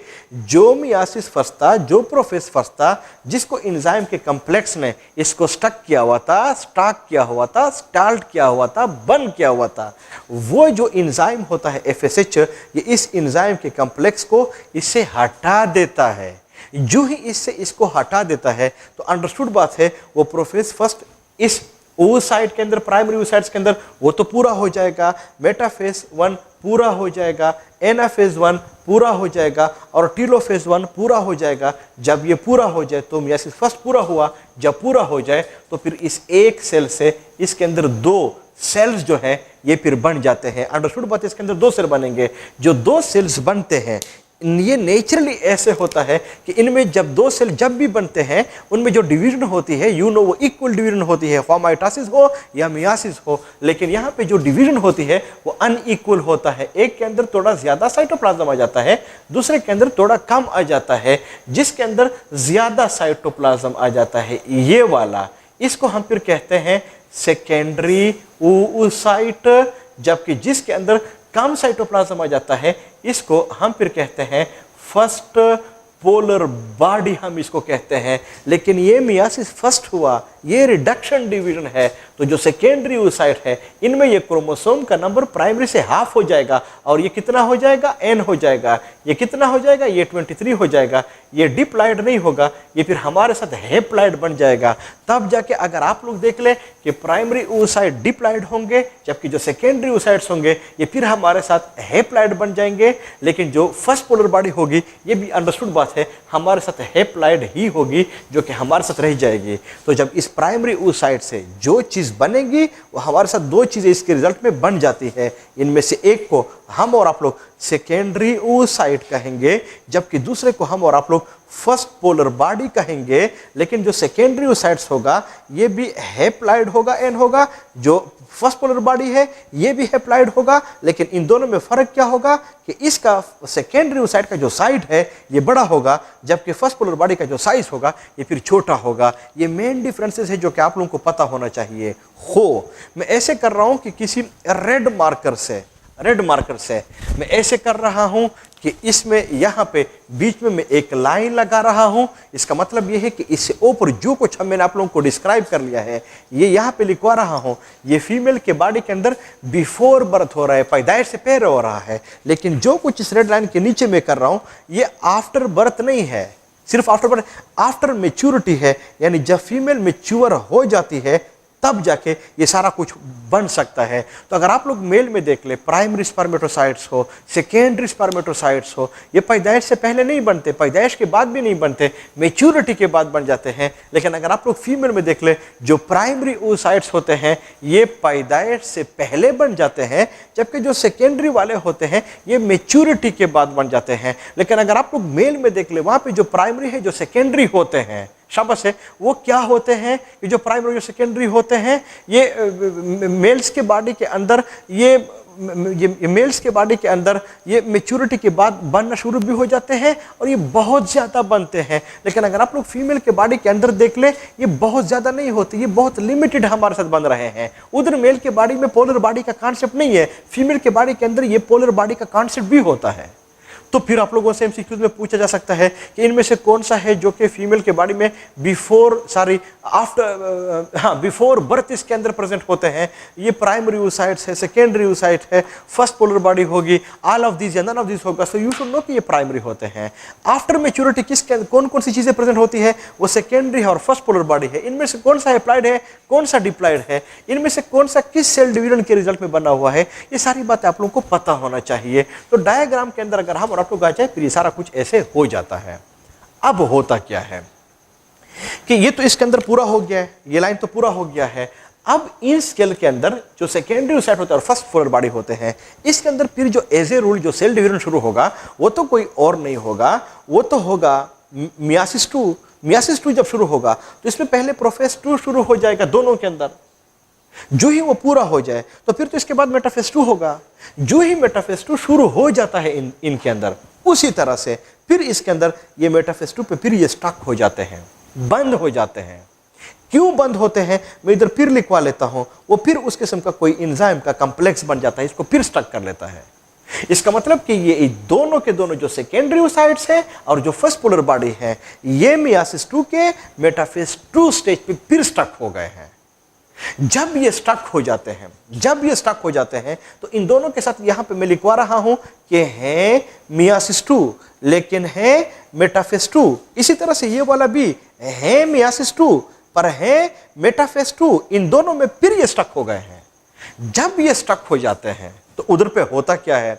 जो मियासिस फर्स्ट, जो प्रोफेज फर्स्ट, जिसको इंजाइम के कम्प्लेक्स ने इसको स्टक किया हुआ था, स्टॉक किया हुआ था, स्टाल्ट किया हुआ था, बंद किया हुआ था, वो जो इंजाइम होता है FSH, ये इस इंजाइम के कम्प्लेक्स को इससे हटा देता है। जो ही इससे इसको हटा देता है तो अंडरस्टूड बात है, वो प्रोफेज फर्स्ट इस oocyte के अंदर, प्राइमरी oocytes के अंदर वो तो पूरा हो जाएगा, मेटाफेज 1 पूरा हो जाएगा, एनाफेज 1 पूरा हो जाएगा, और टीलोफेज 1 पूरा हो जाएगा। जब ये पूरा हो जाए तो मियासिस फर्स्ट पूरा हुआ। जब पूरा हो जाए तो फिर इस एक सेल से इसके अंदर 2 सेल्स जो है ये फिर बन जाते हैं। अंडरस्टूड बात है, इसके अंदर 2 सेल बनेंगे। जो 2 सेल्स बनते हैं ये नेचुरली ऐसे होता है कि इनमें जब दो सेल जब भी बनते हैं उनमें जो डिवीजन होती है वो इक्वल डिवीजन होती है, माइटोसिस हो या मियासिस हो। लेकिन यहाँ पे जो डिवीजन होती है वो अनइक्वल होता है। एक के अंदर थोड़ा ज्यादा साइटोप्लाज्म आ जाता है, दूसरे के अंदर थोड़ा कम आ जाता है। जिसके अंदर ज्यादा साइटोप्लाज्म आ जाता है ये वाला, इसको हम फिर कहते हैं सेकेंडरी oocyte। जबकि जिसके अंदर कम साइटोप्लाज्म आ जाता है इसको हम फिर कहते हैं फर्स्ट पोलर बॉडी, हम इसको कहते हैं। लेकिन ये मियासिस फर्स्ट हुआ, ये रिडक्शन डिवीजन है। तो जो सेकेंडरी oocyte है इनमें ये क्रोमोसोम का नंबर प्राइमरी से हाफ हो जाएगा और ये कितना हो जाएगा, n हो जाएगा। ये कितना हो जाएगा, ये 23 हो जाएगा। ये डिप्लॉइड नहीं होगा, ये फिर हमारे साथ हैप्लॉइड बन जाएगा। तब जाके अगर आप लोग देख ले कि प्राइमरी oocyte डिप्लॉइड होंगे जबकि जो सेकेंडरी oocytes होंगे ये फिर हमारे साथ हैप्लॉइड बन जाएंगे। लेकिन जो फर्स्ट पोलर बॉडी होगी ये भी अंडरस्टूड बात है, हमारे साथ हैप्लॉइड ही होगी जो कि हमारे साथ रह जाएगी। तो जब इस प्राइमरी oocyte से जो चीज बनेगी वो हमारे साथ दो चीजें इसके रिजल्ट में बन जाती है। इनमें से एक को हम और आप लोग सेकेंडरी oocyte कहेंगे जबकि दूसरे को हम और आप लोग फर्स्ट पोलर बॉडी कहेंगे। लेकिन जो सेकेंडरी oocytes होगा ये भी हैप्लॉइड होगा, n होगा। जो फर्स्ट पोलर बॉडी है ये भी हैप्लॉइड होगा। लेकिन इन दोनों में फर्क क्या होगा कि इसका सेकेंडरी oocyte का जो साइड है ये बड़ा होगा जबकि फर्स्ट पोलर बॉडी का जो साइज होगा ये फिर छोटा होगा। ये मेन डिफरेंसेस है जो कि आप लोगों को पता होना चाहिए। मैं ऐसे कर रहा हूं कि किसी रेड मार्कर से मैं ऐसे कर रहा हूं कि इसमें यहां पे बीच में मैं एक लाइन लगा रहा हूं। इसका मतलब यह है कि इससे ऊपर जो कुछ मैंने आप लोगों को डिस्क्राइब कर लिया है ये यहां पे लिखवा रहा हूं। ये फीमेल के बॉडी के अंदर बिफोर बर्थ हो रहा है, पैदाइश से पहले हो रहा है। लेकिन जो कुछ इस रेड लाइन के नीचे में कर रहा हूं ये आफ्टर बर्थ नहीं है, सिर्फ आफ्टर बर्थ, आफ्टर मैच्योरिटी है। यानी जब फीमेल मैच्योर हो जाती है तब जाके ये सारा कुछ बन सकता है। तो अगर आप लोग मेल में देख ले, प्राइमरी स्पर्मेटोसाइट्स हो, सेकेंडरी स्पर्मेटोसाइट्स हो, ये पैदाइश से पहले नहीं बनते, पैदाइश के बाद भी नहीं बनते, मैच्योरिटी के बाद बन जाते हैं। लेकिन अगर आप लोग फीमेल में देख ले, जो प्राइमरी oocytes होते हैं ये पैदाइश से पहले बन जाते हैं जबकि जो सेकेंडरी वाले होते हैं ये मैच्योरिटी के बाद बन जाते हैं। लेकिन अगर आप लोग मेल में देख ले, वहां पे जो प्राइमरी है, जो सेकेंडरी होते हैं, शाबाश है, वो क्या होते हैं, ये जो प्राइमरी जो सेकेंडरी होते हैं ये मेल्स के बॉडी के अंदर ये मेल्स के बॉडी के अंदर ये मैच्योरिटी के बाद बनना शुरू भी हो जाते हैं और ये बहुत ज़्यादा बनते हैं। लेकिन अगर आप लोग फीमेल के बॉडी के अंदर देख ले ये बहुत ज़्यादा नहीं होते, ये बहुत लिमिटेड हमारे साथ बन रहे हैं। उधर मेल के बॉडी में पोलर बॉडी का कॉन्सेप्ट नहीं है, फीमेल के बॉडी के अंदर ये पोलर बॉडी का कॉन्सेप्ट भी होता है। तो फिर आप लोगों से एमसीक्यूज में पूछा जा सकता है कि इनमें से कौन सा है जो कि फीमेल के बॉडी में बिफोर बर्थ इसके अंदर प्रेजेंट होते हैं। ये प्राइमरी oocytes है, सेकेंडरी oocyte है, फर्स्ट पोलर बॉडी होगी, ऑल ऑफ दिस या नन ऑफ दिस होगा। सो यू शुड नो कि ये प्राइमरी होते हैं। आफ्टर मैच्योरिटी किसके कौन कौन सी चीजें प्रेजेंट होती है, वो सेकेंडरी है और फर्स्ट पोलर बॉडी है। इनमें से कौन सा हैप्लॉइड है, कौन सा डिप्लॉइड है, इनमें से कौन सा किस सेल डिवीजन के रिजल्ट में बना हुआ है, ये सारी बातें आप लोगों को पता होना चाहिए। तो डायग्राम के अंदर अगर हम आप लोग आ जाए फिर ये सारा कुछ ऐसे हो जाता है। अब होता क्या है कि ये तो इसके अंदर पूरा हो गया है, ये लाइन तो पूरा हो गया है। अब इन स्केल के अंदर जो सेकेंडरी oocyte होता है और फर्स्ट पोलर बॉडी होते हैं, इसके अंदर फिर जो एज ए रूल जो सेल डिवीजन शुरू होगा वो तो कोई और नहीं होगा, वो तो होगा मियासिस 2। मियासिस 2 जब शुरू होगा तो इसमें पहले प्रोफेज 2 शुरू हो जाएगा दोनों के अंदर। जो ही वो पूरा हो जाए तो फिर तो इसके बाद मेटाफेज 2 होगा। जो ही मेटाफेज 2 शुरू हो जाता है इनके अंदर, उसी तरह से फिर इसके अंदर ये मेटाफेज 2 पे फिर ये स्टक हो जाते हैं, बंद हो जाते हैं। क्यों बंद होते हैं मैं इधर फिर लिखवा लेता हूं। वो फिर उस किस्म का कोई एंजाइम का कॉम्प्लेक्स बन जाता है, इसको फिर स्टक कर लेता है। इसका मतलब कि ये दोनों के दोनों जो सेकेंडरी oocytes है और जो फर्स्ट पोलर बॉडी है ये मियासिस 2 के मेटाफेज 2 स्टेज पे फिर स्टक हो गए हैं। जब ये स्टक हो जाते हैं तो इन दोनों के साथ यहां पे मैं लिखवा रहा हूं कि है मियासिस 2 लेकिन है मेटाफेज 2। इसी तरह से ये वाला भी है मियासिस 2 पर है मेटाफेज 2। इन दोनों में फिर ये स्टक हो गए हैं। जब ये स्टक हो जाते हैं तो उधर पे होता क्या है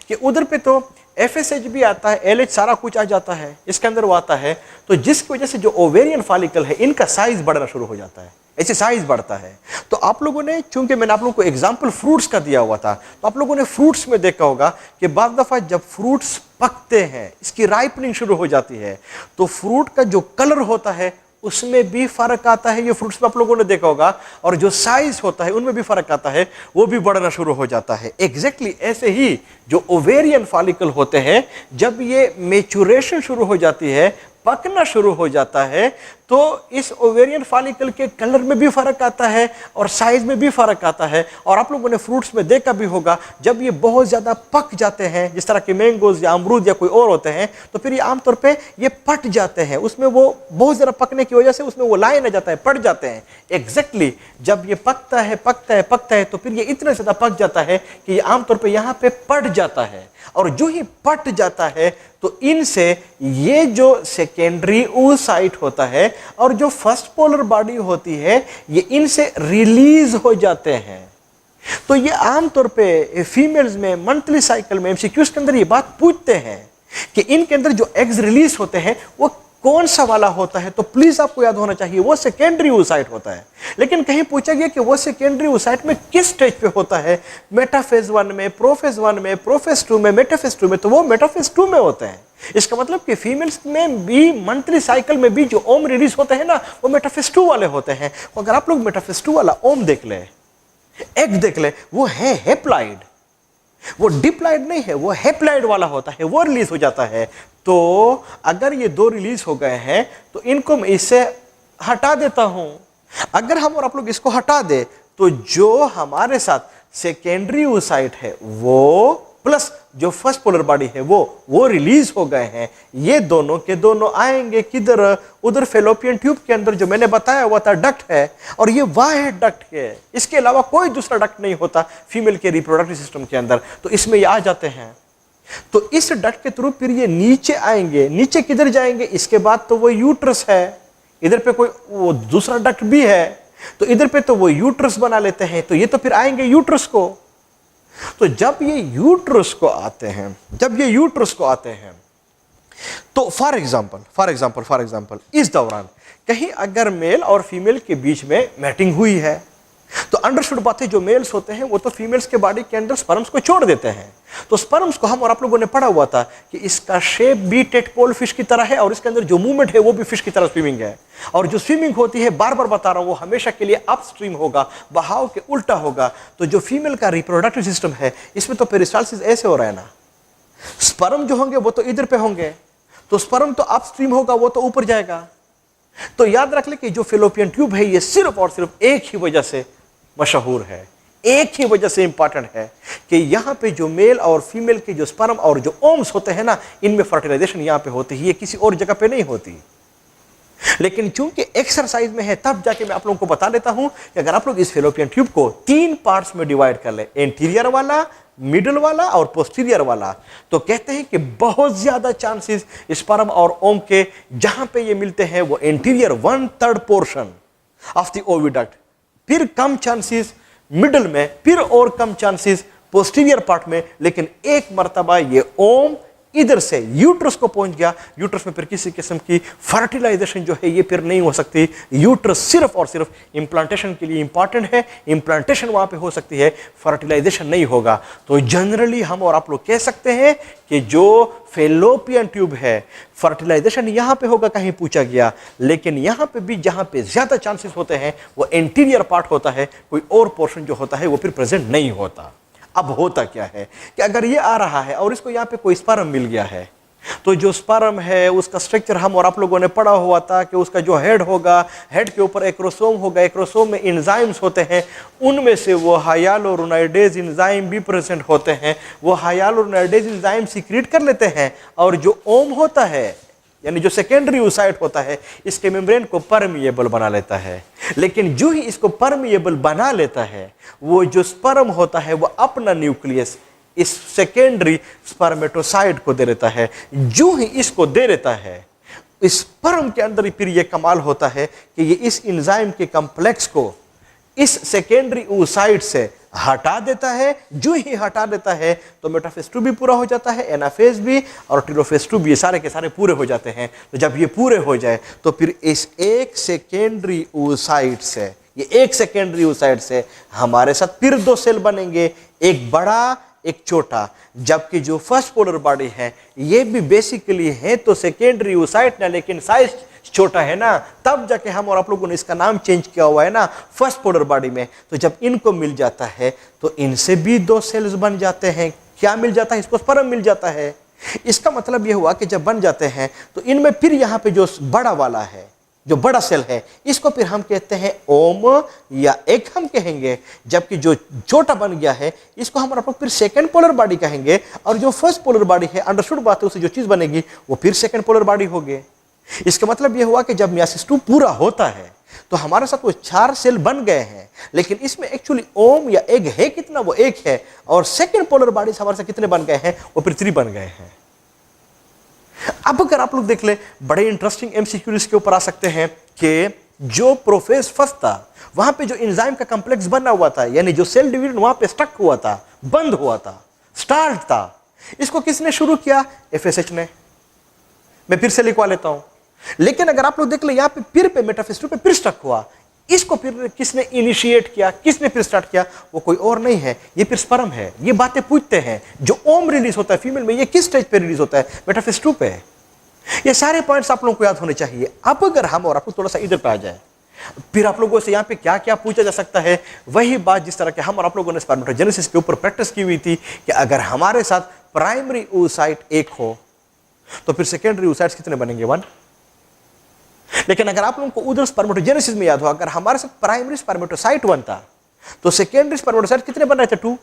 कि उधर पे तो FSH भी आता है, LH सारा कुछ आ जाता है, इसके अंदर वो आता है। तो जिसकी वजह से जो ओवेरियन फॉलिकल है इनका साइज बढ़ना शुरू हो जाता है। ऐसे साइज बढ़ता है। तो आप लोगों ने, चूंकि मैंने आप लोगों को एग्जांपल फ्रूट्स का दिया हुआ था, तो आप लोगों ने फ्रूट्स में देखा होगा कि बाज़ दफ़ा जब फ्रूट्स पकते हैं, इसकी राइपनिंग शुरू हो जाती है, तो फ्रूट का जो कलर होता है उसमें भी फर्क आता है। ये फ्रूट्स में आप लोगों ने देखा होगा। और जो साइज होता है उनमें भी फर्क आता है, वो भी बढ़ना शुरू हो जाता है। एग्जैक्टली ऐसे ही जो ओवेरियन फॉलिकल होते हैं, जब ये मेचुरेशन शुरू हो जाती है, पकना शुरू हो जाता है, तो इस ओवेरियन फॉलिकल के कलर में भी फर्क आता है और साइज में भी फर्क आता है। और आप लोगों ने फ्रूट्स में देखा भी होगा, जब ये बहुत ज्यादा पक जाते हैं, जिस तरह के मैंगोज या अमरूद या कोई और होते हैं, तो फिर ये आमतौर पे ये पट जाते हैं। उसमें वो बहुत ज्यादा पकने की वजह से उसमें वो लाइन आ जाता है, पट जाते हैं। एग्जैक्टली जब ये पकता है तो फिर ये इतना ज्यादा पक जाता है कि ये आमतौर पर यहाँ पे पट जाता है। और जो ही पट जाता है तो इनसे ये जो सेकेंडरी oocyte होता है और जो फर्स्ट पोलर बॉडी होती है, ये इनसे रिलीज हो जाते हैं। तो ये आमतौर पे फीमेल्स में मंथली साइकिल में एमसीक्यूज के अंदर ये बात पूछते हैं कि इनके अंदर जो एग्स रिलीज होते हैं वो कौन सा वाला होता है। तो प्लीज आपको याद होना चाहिए वो सेकेंडरी oocyte होता है। लेकिन कहीं पूछा गया कि वो सेकेंडरी oocyte में किस स्टेज पे होता है, मेटाफेज 1 में, प्रोफेज 1 में, प्रोफेज 2 में, मेटाफेज 2 में, तो वो मेटाफेज 2 में होते हैं। इसका मतलब कि फीमेल्स में भी मंथली साइकिल में भी जो ओम रिलीज होते हैं ना, वो मेटाफेज 2 वाले होते हैं। अगर आप लोग मेटाफेज 2 वाला ओम देख ले, एग देख ले, वो है हेप्लॉइड, वो डिप्लॉइड नहीं है, वो हेप्लॉइड वाला होता है, वो रिलीज हो जाता है। तो अगर ये दो रिलीज हो गए हैं तो इनको मैं इससे हटा देता हूं। अगर हम और आप लोग इसको हटा दे तो जो हमारे साथ सेकेंडरी oocyte है वो प्लस जो फर्स्ट पोलर बॉडी है वो रिलीज हो गए हैं। ये दोनों के दोनों आएंगे किधर, उधर फेलोपियन ट्यूब के अंदर जो मैंने बताया हुआ था डक्ट है, और ये वाहिद डक्ट है, इसके अलावा कोई दूसरा डक्ट नहीं होता फीमेल के रिप्रोडक्टिव सिस्टम के अंदर। तो इसमें ये आ जाते हैं। तो इस डक्ट के थ्रू फिर ये नीचे आएंगे। नीचे किधर जाएंगे, इसके बाद तो वो यूट्रस है, इधर पे कोई वो दूसरा डक्ट भी है, तो इधर पे तो वो यूट्रस बना लेते हैं। तो ये तो फिर आएंगे यूट्रस को। तो जब ये यूट्रस को आते हैं, तो फॉर एग्जाम्पल इस दौरान कहीं अगर मेल और फीमेल के बीच में मैटिंग हुई है, तो अंडरस्टूड बात है, जो मेल्स होते हैं वो तो फीमेल्स के बॉडी के अंदर स्पर्म्स को छोड़ देते हैं। तो स्पर्म्स को हम और आप लोगों ने पढ़ा हुआ था कि इसका शेप भी टेडपोल फिश की तरह है और इसके अंदर जो मूवमेंट है वो भी फिश की तरह स्विमिंग है। और जो स्विमिंग होती है, बार बार बता रहा हूं, वो हमेशा के लिए अपस्ट्रीम होगा, बहाव के उल्टा होगा। तो जो फीमेल का रिप्रोडक्टिव सिस्टम है, इसमें तो पेरिस्टाल्सिस ऐसे हो रहा है ना, स्पर्म जो होंगे वो तो इधर पे होंगे, तो स्पर्म तो अपस्ट्रीम होगा, वो तो ऊपर जाएगा। तो याद रख ले कि जो फेलोपियन ट्यूब है ये सिर्फ और सिर्फ एक ही वजह से मशहूर है, एक ही वजह से इंपॉर्टेंट है कि यहां पे जो मेल और फीमेल के जो स्पर्म और जो ओम्स होते हैं ना, इनमें फर्टिलाइजेशन यहां पे होती है, ये किसी और जगह पे नहीं होती। लेकिन चूंकि एक्सरसाइज में है, तब जाके मैं आप लोगों को बता देता हूं कि अगर आप लोग इस फेलोपियन ट्यूब को 3 पार्ट्स में डिवाइड कर ले, एंटीरियर वाला, मिडल वाला और पोस्टीरियर वाला, तो कहते हैं कि बहुत ज्यादा चांसेस स्पर्म और ओम के जहां पे ये मिलते हैं वो anterior 1/3 portion of the oviduct, फिर कम चांसेस मिडल में, फिर और कम चांसेस पोस्टीरियर पार्ट में। लेकिन एक मर्तबा ये ओम इधर से यूट्रस को पहुंच गया, यूट्रस में फिर किसी किस्म की फर्टिलाइजेशन जो है ये फिर नहीं हो सकती। यूट्रस सिर्फ और सिर्फ इंप्लांटेशन के लिए इंपॉर्टेंट है, इंप्लांटेशन वहां पे हो सकती है, फर्टिलाइजेशन नहीं होगा। तो जनरली हम और आप लोग कह सकते हैं कि जो फेलोपियन ट्यूब है, फर्टिलाइजेशन यहां पे होगा, कहीं पूछा गया, लेकिन यहां पे भी जहां पे ज्यादा चांसेस होते हैं वो एंटीरियर पार्ट होता है, कोई और पोर्शन जो होता है वो फिर प्रेजेंट नहीं होता। अब होता क्या है कि अगर ये आ रहा है और इसको यहाँ पे कोई स्पर्म मिल गया है, तो जो स्पर्म है उसका स्ट्रक्चर हम और आप लोगों ने पढ़ा हुआ था कि उसका जो हेड होगा, हेड के ऊपर एक्रोसोम होगा, एक्रोसोम में एंजाइम्स होते हैं, उनमें से वो हायालुरोनाइडेज एंजाइम भी प्रेजेंट होते हैं। वो हायालुरोनाइडेज एंजाइम सीक्रेट कर लेते हैं और जो ओम होता है, यानी जो सेकेंडरी oocyte होता है, इसके मेम्ब्रेन को परमिएबल बना लेता है। लेकिन जो ही इसको परमिएबल बना लेता है, वो जो स्पर्म होता है वो अपना न्यूक्लियस इस सेकेंडरी स्पर्मेटोसाइट को दे देता है। जो ही इसको दे देता है, इस स्पर्म के अंदर फिर ये कमाल होता है कि ये इस एंजाइम के कॉम्प्लेक्स को इस सेकेंडरी oocyte से हटा देता है। जो ही हटा देता है तो मेटाफेज 2 भी पूरा हो जाता है, एनाफेज भी और टेलोफेज 2 भी, ये सारे के सारे पूरे हो जाते हैं। तो जब ये पूरे हो जाए तो फिर इस एक सेकेंडरी oocyte से ये एक सेकेंडरी oocyte से हमारे साथ फिर दो सेल बनेंगे, एक बड़ा एक छोटा। जबकि जो फर्स्ट पोलर बॉडी है ये भी बेसिकली है तो सेकेंडरी oocyte ना, लेकिन साइज छोटा है ना, तब जाके हम और आप लोगों ने इसका नाम चेंज किया हुआ है ना फर्स्ट पोलर बॉडी में। तो जब इनको मिल जाता है तो इनसे भी दो सेल्स बन जाते हैं। क्या मिल जाता है? इसको स्पर्म मिल जाता है। इसका मतलब यह हुआ कि जब बन जाते हैं तो इनमें फिर यहां पे जो बड़ा वाला है, जो बड़ा सेल है, इसको फिर हम कहते हैं ओम या एग हम कहेंगे। जबकि जो छोटा बन गया है इसको हम फिर सेकंड पोलर बॉडी कहेंगे। और जो फर्स्ट पोलर बॉडी है, अंडरस्टूड बात है, उससे जो चीज बनेगी वो फिर सेकंड पोलर बॉडी होगी। इसका मतलब यह हुआ कि जब मियासिस 2 पूरा होता है तो हमारे साथ वो 4 सेल बन गए हैं, लेकिन इसमें एक्चुअली ओम या एग है कितना? वो 1 है। और सेकंड पोलर बॉडीज हमारे साथ कितने बन गए हैं? वो फिर 3 बन गए हैं। अब अगर आप लोग देख ले, बड़े इंटरेस्टिंग एमसीक्यू इसके ऊपर आ सकते हैं कि जो प्रोफेज फर्स्ट था वहां पे जो एंजाइम का कॉम्प्लेक्स बना हुआ था, यानी जो सेल डिवीजन वहां पे स्टक हुआ था, बंद हुआ था, स्टार्ट था, इसको किसने शुरू किया? एफएसएच ने। मैं फिर से लिखवा लेता हूं। लेकिन अगर आप लोग देख ले, यहां पे फिर पे मेटाफेज 2 पे फिर स्टक हुआ, इसको फिर किसने इनिशिएट किया, किसने फिर स्टार्ट किया? वो कोई और नहीं है, ये फिर स्पर्म है। ये बातें पूछते हैं जो ओम रिलीज होता है फीमेल में, ये किस स्टेज पे रिलीज होता है? मेटाफेज 2 पे। ये सारे पॉइंट्स आप लोगों को याद होने चाहिए। अब अगर हम और आप लोग थोड़ा सा इधर पे आ जाए, फिर आप लोगों से यहाँ पे क्या क्या पूछा जा सकता है, वही बात जिस तरह के हम और आप लोगों ने स्पर्मेटोजेनेसिस के ऊपर प्रैक्टिस की हुई थी कि अगर हमारे साथ प्राइमरी oocyte 1 हो तो फिर सेकेंडरी oocytes कितने बनेंगे? 1। लेकिन अगर आप लोगों को उधर स्पर्मेटोजेनेसिस में याद हो, अगर हमारे साथ प्राइमरी स्पर्मेटोसाइट 1 था तो सेकेंडरी स्पर्मेटोसाइट कितने बन रहे थे? 2।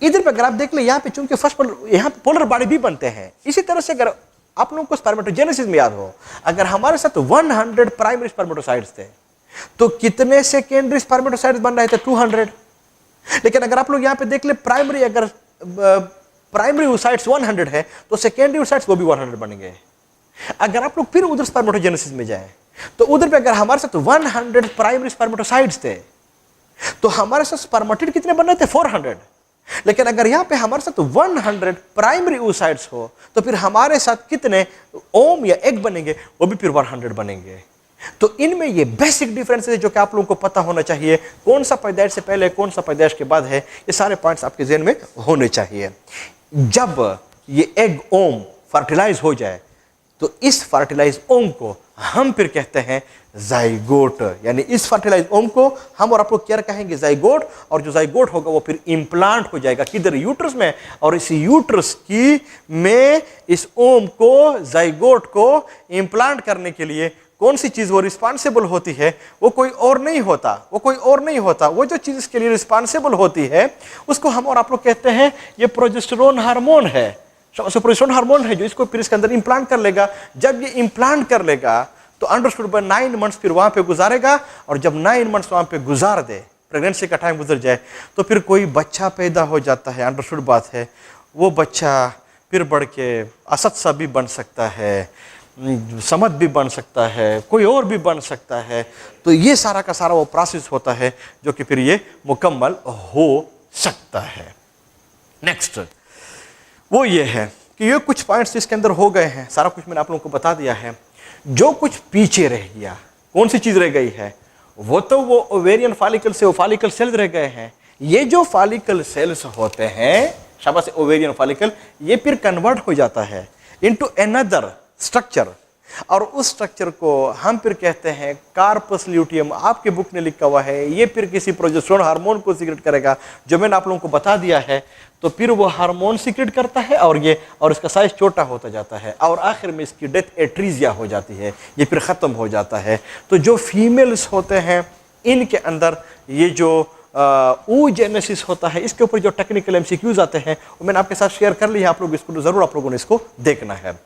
इधर पे अगर आप देख ले, यहाँ पे चूंकि फर्स्ट यहाँ पे पोलर बॉडी भी बनते हैं। इसी तरह से अगर आप लोगों को स्पर्मेटोजेनेसिस में याद हो, अगर हमारे साथ 100 प्राइमरी स्पर्मेटोसाइट्स थे तो कितने सेकेंडरी स्पर्मेटोसाइट्स बन रहे थे? 200। लेकिन अगर आप लोग यहाँ पे देख ले, प्राइमरी अगर प्राइमरी oocytes 100 है तो सेकेंडरी oocytes वो भी 100 बनेंगे। अगर आप लोग फिर उधर स्पर्मेटोजेनेसिस में जाएं तो उधर पे अगर हमारे साथ 100 प्राइमरी स्पर्मेटोसाइट्स थे तो हमारे साथ स्पर्मेटिड कितने बन रहे थे? 400। लेकिन अगर यहां पे हमारे साथ 100 प्राइमरी oocytes हो तो फिर हमारे साथ कितने ओम या एग बनेंगे? वो भी फिर 100 बनेंगे। तो इनमें ये बेसिक डिफरेंस है जो कि आप लोगों को पता होना चाहिए। कौन सा पैदाइश से पहले, कौन सा पैदाइश के बाद है, ये सारे पॉइंट्स आपके ज़हन में होने चाहिए। जब ये एग ओम फर्टिलाइज हो जाए तो इस फर्टिलाइज ओम को हम फिर कहते हैं जाइगोट। यानी इस फर्टिलाइज ओम को हम और आप लोग क्या कहेंगे? जाइगोट। और जो जाइगोट होगा वो फिर इम्प्लांट हो जाएगा किधर? यूट्रस में। और इस यूट्रस की में इस ओम को, जाइगोट को इम्प्लांट करने के लिए कौन सी चीज वो रिस्पॉन्सिबल होती है? वो कोई और नहीं होता, वो कोई और नहीं होता। वो जो चीज इसके लिए रिस्पॉन्सिबल होती है उसको हम और आप लोग कहते हैं ये प्रोजेस्टेरोन हार्मोन है। प्रोजेस्टेरोन हार्मोन है जो इसको फिर इसके अंदर इम्प्लांट कर लेगा। जब ये इम्प्लांट कर लेगा तो अंडरस्टूड बाय 9 मंथ्स फिर वहां पे गुजारेगा। और जब 9 मंथ्स वहां पे गुजार दे, प्रेगनेंसी का टाइम गुजर जाए, तो फिर कोई बच्चा पैदा हो जाता है। अंडरस्टूड बात है। वो बच्चा फिर बढ़ के असद सा भी बन सकता है, समद भी बन सकता है, कोई और भी बन सकता है। तो ये सारा का सारा वो प्रोसेस होता है जो कि फिर ये मुकम्मल हो सकता है। नेक्स्ट वो ये है कि ये कुछ पॉइंट्स इसके अंदर हो गए हैं, सारा कुछ मैंने आप लोगों को बता दिया है। जो कुछ पीछे रह गया, कौन सी चीज रह गई है? वो तो वो ओवेरियन फॉलिकल से वो फॉलिकल सेल्स रह गए हैं। ये जो फॉलिकल सेल्स होते हैं, शाबाश, ओवेरियन फॉलिकल, ये फिर कन्वर्ट हो जाता है इनटू अनदर स्ट्रक्चर। और उस स्ट्रक्चर को हम फिर कहते हैं कार्पस ल्यूटियम। आपके बुक ने लिखा हुआ है ये फिर किसी प्रोजेस्टेरोन हार्मोन को सीक्रेट करेगा जो मैंने आप लोगों को बता दिया है। तो फिर वो हार्मोन सीक्रेट करता है और इसका साइज छोटा होता जाता है और आखिर में इसकी डेथ एट्रीजिया हो जाती है, ये फिर ख़त्म हो जाता है। तो जो फीमेल्स होते हैं इनके अंदर ये जो oogenesis होता है, इसके ऊपर जो टेक्निकल एमसीक्यूज आते हैं वो मैंने आपके साथ शेयर कर लिया है। आप लोग इसको ज़रूर आप लोगों ने इसको देखना है।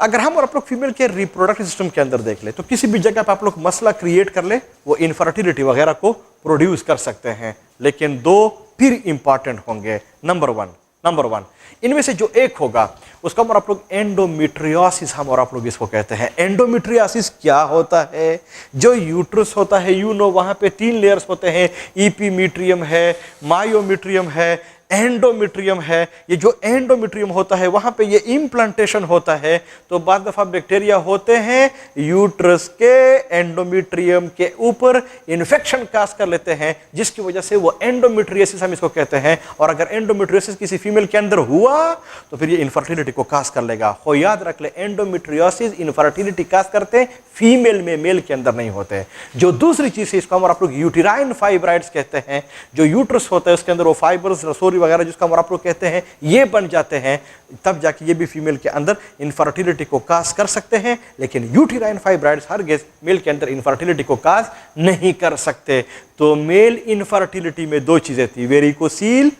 अगर हम और आप लोग फीमेल के रिप्रोडक्टिव सिस्टम के अंदर देख ले तो किसी भी जगह पे आप लोग मसला क्रिएट कर ले, वो इनफर्टिलिटी वगैरह को प्रोड्यूस कर सकते हैं। लेकिन 2 फिर इंपॉर्टेंट होंगे। नंबर वन इनमें से जो एक होगा उसका हम और आप लोग एंडोमेट्रियोसिस हम और आप लोग इसको कहते हैं। एंडोमेट्रियोसिस क्या होता है? जो यूट्रस होता है, वहां पे 3 लेयर्स होते हैं। इपीमीट्रियम है, मायोमीट्रियम है, एंडोमेट्रियम है, ये जो एंडोमेट्रियम होता है वहां पे ये इम्प्लांटेशन होता है। तो बाद दफा बैक्टीरिया होते हैं यूट्रस के एंडोमेट्रियम के ऊपर इन्फेक्शन काज कर लेते हैं, जिसकी वजह से वो एंडोमेट्रियोसिस हम इसको कहते हैं। और अगर एंडोमेट्रियोसिस किसी फीमेल के अंदर हुआ तो फिर ये इनफर्टिलिटी को काज कर लेगा। हो याद रख ले, एंडोमेट्रियोसिस इनफर्टिलिटी काज करते हैं फीमेल में, मेल के अंदर नहीं होते। जो दूसरी चीज है इसको हम आप लोग यूटेराइन फाइब्राइड्स कहते हैं। जो यूट्रस होता है उसके अंदर वो फाइबर्स, रसोरी वगैरह जिसको हम आप लोग कहते हैं, ये बन जाते हैं, तब जाके ये भी फीमेल के अंदर इनफर्टिलिटी को काज कर सकते हैं। लेकिन यूटेराइन फाइब्राइड्स हरगिज़ मेल के अंदर इनफर्टिलिटी को काज नहीं कर सकते। तो मेल इनफर्टिलिटी में दो चीजें थी, वेरिकोसील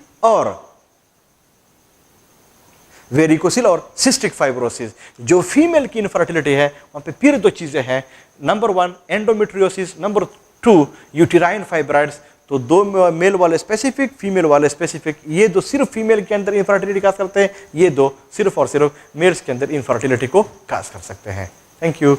और सिस्टिक फाइब्रोसिस। जो फीमेल की इनफर्टिलिटी है वहां पे फिर दो चीजें हैं, number 1 endometriosis, number 2 uterine fibroids. तो दो मेल वाले स्पेसिफिक, फीमेल वाले स्पेसिफिक, ये दो सिर्फ फीमेल के अंदर इनफर्टिलिटी काज करते हैं, ये दो सिर्फ और सिर्फ मेल्स के अंदर इनफर्टिलिटी को काज कर सकते हैं। Thank you.